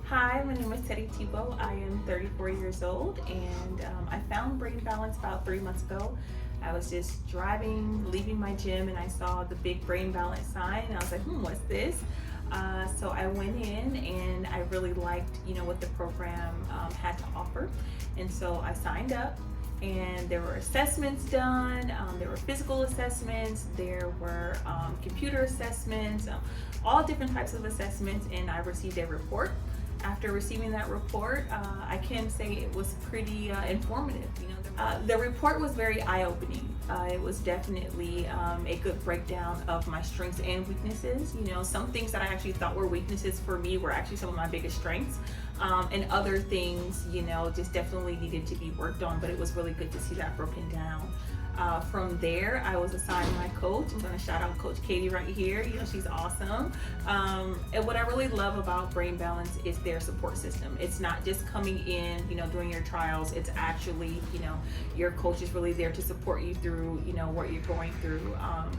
Hi, my name is Tedi T. I am 34 years old, and I found Brain Balance about 3 months ago. I was just driving, leaving my gym, and I saw the big Brain Balance sign, and I was like, what's this? So I went in, and I really liked, what the program had to offer, and so I signed up. And there were assessments done, there were physical assessments, there were computer assessments, all different types of assessments, and I received a report. After receiving that report, I can say it was pretty informative. The report was very eye-opening. It was definitely a good breakdown of my strengths and weaknesses. Some things that I actually thought were weaknesses for me were actually some of my biggest strengths. And other things, just definitely needed to be worked on, but it was really good to see that broken down. From there, I was assigned my coach. I'm going to shout out Coach Katie right here. She's awesome. And what I really love about Brain Balance is their support system. It's not just coming in, doing your trials. It's actually, your coach is really there to support you through, what you're going through.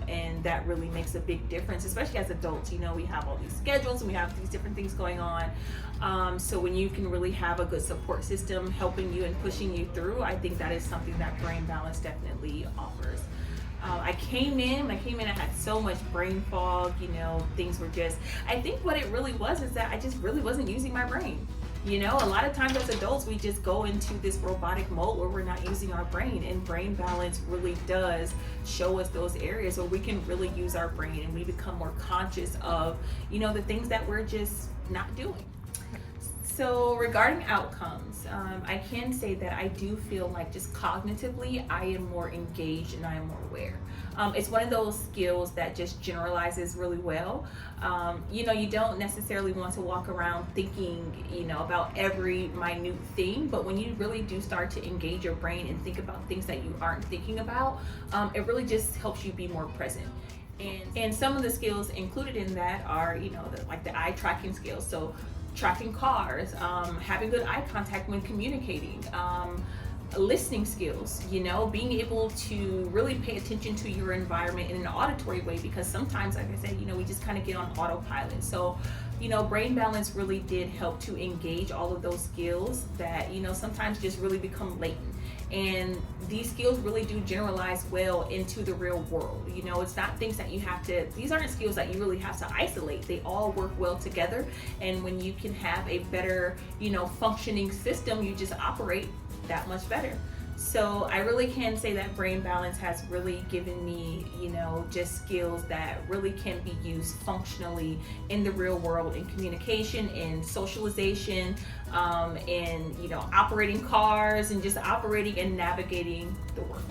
And that really makes a big difference, especially as adults. We have all these schedules and we have these different things going on. So when you can really have a good support system helping you and pushing you through, I think that is something that Brain Balance definitely offers. I came in, I had so much brain fog, things were just, I think what it really was is that I just really wasn't using my brain. A lot of times as adults, we just go into this robotic mode where we're not using our brain, and Brain Balance really does show us those areas where we can really use our brain and we become more conscious of, the things that we're just not doing. So regarding outcomes, I can say that I do feel like just cognitively, I am more engaged and I am more aware. It's one of those skills that just generalizes really well. You don't necessarily want to walk around thinking, about every minute thing, but when you really do start to engage your brain and think about things that you aren't thinking about, it really just helps you be more present. And some of the skills included in that are, like the eye tracking skills. So tracking cars, having good eye contact when communicating, listening skills, being able to really pay attention to your environment in an auditory way, because sometimes, like I said, we just kind of get on autopilot. So, Brain Balance really did help to engage all of those skills that, sometimes just really become latent. And these skills really do generalize well into the real world. It's not things that you have to, these aren't skills that you really have to isolate. They all work well together. And when you can have a better, functioning system, you just operate that much better. So I really can say that Brain Balance has really given me, just skills that really can be used functionally in the real world, in communication, in socialization, in, operating cars, and just operating and navigating the world.